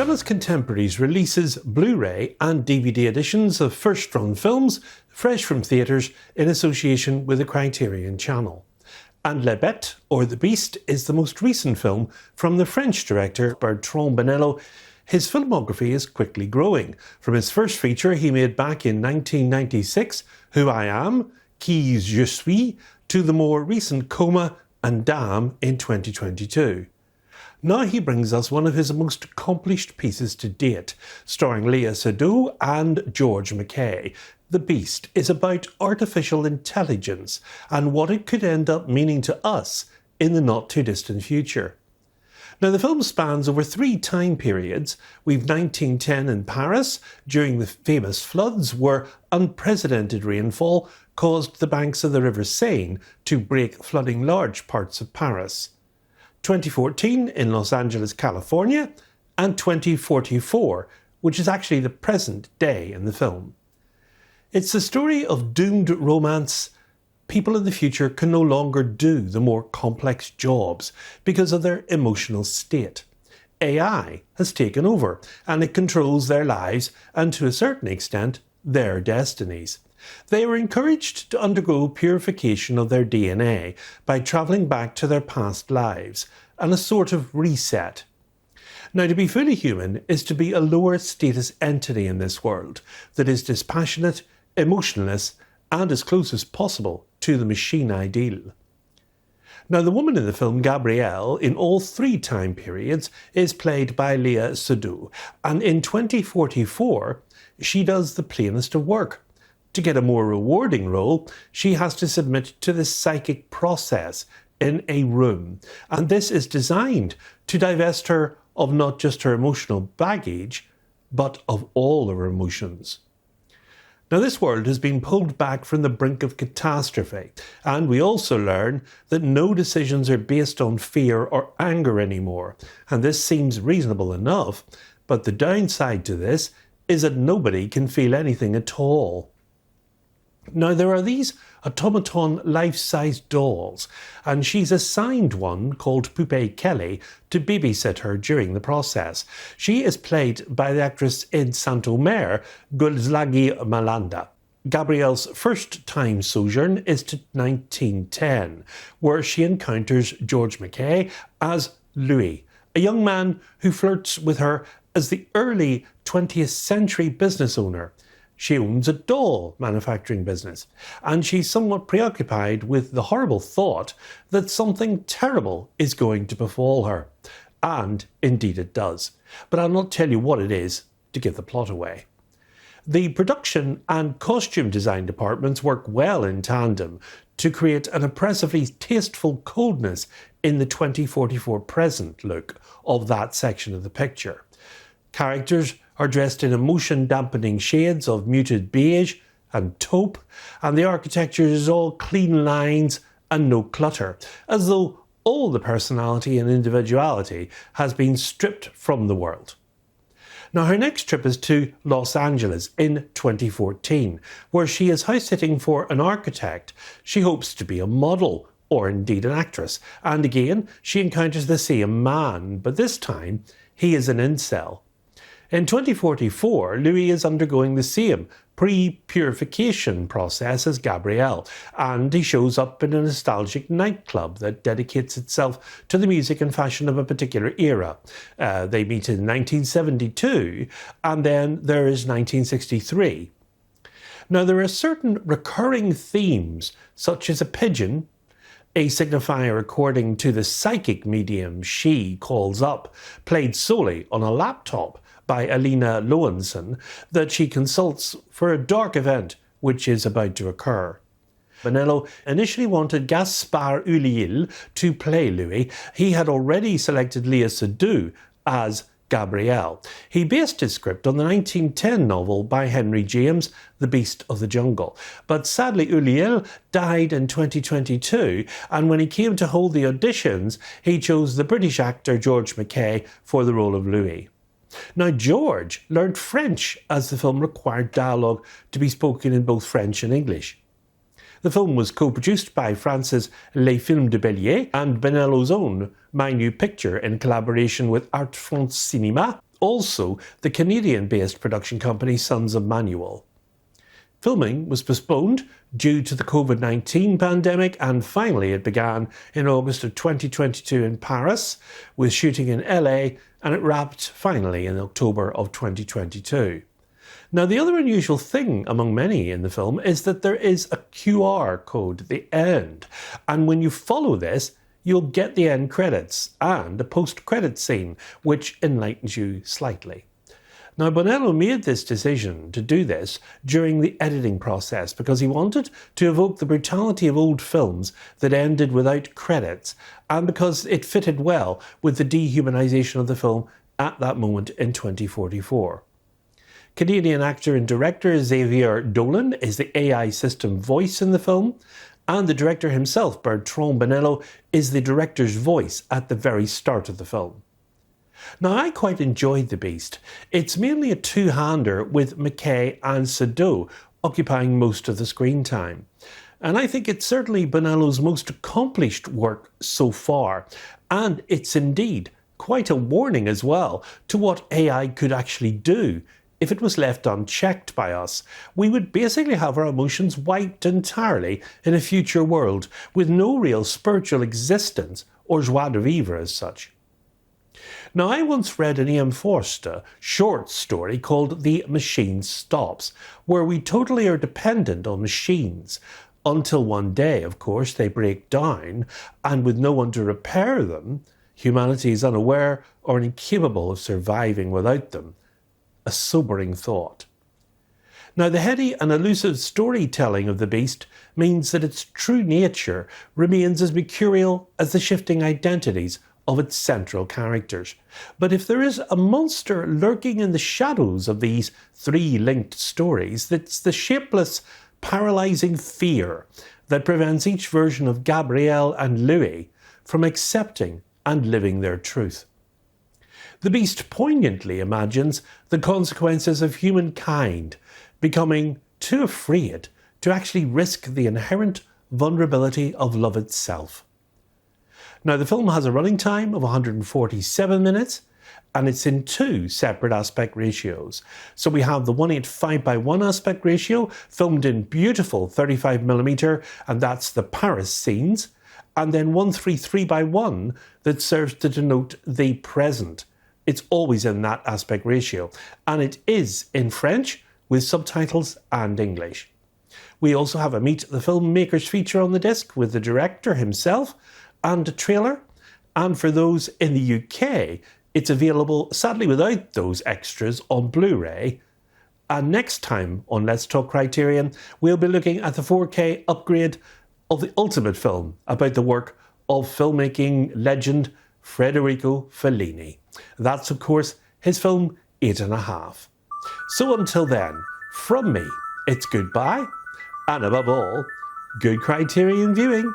Janus Contemporaries releases Blu-ray and DVD editions of first-run films fresh from theatres in association with the Criterion channel. And La Bête, or The Beast, is the most recent film from the French director Bertrand Bonello. His filmography is quickly growing, from his first feature he made back in 1996, Who I Am, Qui Je Suis, to the more recent Coma and Dame in 2022. Now he brings us one of his most accomplished pieces to date, starring Seydoux and George Mackay. The Beast is about artificial intelligence and what it could end up meaning to us in the not-too-distant future. Now, the film spans over 3 time periods. We've 1910 in Paris, during the famous floods, where unprecedented rainfall caused the banks of the River Seine to break, flooding large parts of Paris. 2014 in Los Angeles, California, and 2044, which is actually the present day in the film. It's the story of doomed romance. People in the future can no longer do the more complex jobs because of their emotional state. AI has taken over, and it controls their lives and, to a certain extent, their destinies. They are encouraged to undergo purification of their DNA by travelling back to their past lives, and a sort of reset. Now, to be fully human is to be a lower status entity in this world that is dispassionate, emotionless, and as close as possible to the machine ideal. Now, the woman in the film, Gabrielle, in all 3 time periods, is played by Seydoux, and in 2044, she does the plainest of work. To get a more rewarding role, she has to submit to the psychic process in a room, and this is designed to divest her of not just her emotional baggage, but of all her emotions. Now, this world has been pulled back from the brink of catastrophe, and we also learn that no decisions are based on fear or anger anymore, and this seems reasonable enough, but the downside to this is that nobody can feel anything at all. Now, there are these automaton life-size dolls, and she's assigned one called Poupée Kelly to babysit her during the process. She is played by the actress in Saint-Omer, Gulzlagi Malanda. Gabrielle's first-time sojourn is to 1910, where she encounters George Mackay as Louis, a young man who flirts with her as the early 20th century business owner. She owns a doll manufacturing business, and she's somewhat preoccupied with the horrible thought that something terrible is going to befall her. And indeed it does. But I'll not tell you what it is to give the plot away. The production and costume design departments work well in tandem to create an oppressively tasteful coldness in the 2044 present look of that section of the picture. Characters are dressed in emotion-dampening shades of muted beige and taupe, and the architecture is all clean lines and no clutter, as though all the personality and individuality has been stripped from the world. Now, her next trip is to Los Angeles in 2014, where she is house-sitting for an architect. She hopes to be a model, or indeed an actress, and again she encounters the same man, but this time he is an incel. In 2044, Louis is undergoing the same pre-purification process as Gabrielle, and he shows up in a nostalgic nightclub that dedicates itself to the music and fashion of a particular era. They meet in 1972, and then there is 1963. Now, there are certain recurring themes, such as a pigeon, a signifier according to the psychic medium she calls up, played solely on a laptop by Alina Lowenson, that she consults for a dark event which is about to occur. Bonello initially wanted Gaspard Ulliel to play Louis. He had already selected Seydoux as Gabrielle. He based his script on the 1910 novel by Henry James, The Beast of the Jungle. But sadly, Ulliel died in 2022, and when he came to hold the auditions, he chose the British actor George Mackay for the role of Louis. Now, George learned French as the film required dialogue to be spoken in both French and English. The film was co-produced by France's Les Films de Bélier and Bonello's own My New Picture in collaboration with Art France Cinéma. also the Canadian-based production company Sons of Manuel. Filming was postponed due to the COVID-19 pandemic, and finally it began in August of 2022 in Paris, with shooting in LA, and it wrapped finally in October of 2022. Now, the other unusual thing among many in the film is that there is a QR code at the end, and when you follow this, you'll get the end credits and a post-credit scene, which enlightens you slightly. Now, Bonello made this decision to do this during the editing process because he wanted to evoke the brutality of old films that ended without credits, and because it fitted well with the dehumanization of the film at that moment in 2044. Canadian actor and director Xavier Dolan is the AI system voice in the film, and the director himself, Bertrand Bonello, is the director's voice at the very start of the film. Now, I quite enjoyed The Beast. It's mainly a two-hander with Mackay and Seydoux occupying most of the screen time. And I think it's certainly Bonello's most accomplished work so far, and it's indeed quite a warning as well to what AI could actually do. If it was left unchecked by us, we would basically have our emotions wiped entirely in a future world with no real spiritual existence or joie de vivre as such. Now, I once read an Ian Forster short story called The Machine Stops, where we totally are dependent on machines, until one day, of course, they break down, and with no one to repair them, humanity is unaware or incapable of surviving without them. A sobering thought. Now, the heady and elusive storytelling of The Beast means that its true nature remains as mercurial as the shifting identities of its central characters. But if there is a monster lurking in the shadows of these three linked stories, that's the shapeless, paralysing fear that prevents each version of Gabrielle and Louis from accepting and living their truth. The Beast poignantly imagines the consequences of humankind becoming too afraid to actually risk the inherent vulnerability of love itself. Now, the film has a running time of 147 minutes, and it's in two separate aspect ratios. So we have the 185:1 aspect ratio, filmed in beautiful 35mm, and that's the Paris scenes, and then 133:1 that serves to denote the present. It's always in that aspect ratio, and it is in French with subtitles and English. We also have a Meet the Filmmakers feature on the disc with the director himself and a trailer, and for those in the UK, it's available, sadly without those extras, on Blu-ray. And next time on Let's Talk Criterion, we'll be looking at the 4K upgrade of the ultimate film about the work of filmmaking legend Federico Fellini. That's, of course, his film 8½. So until then, from me, it's goodbye, and above all, good Criterion viewing.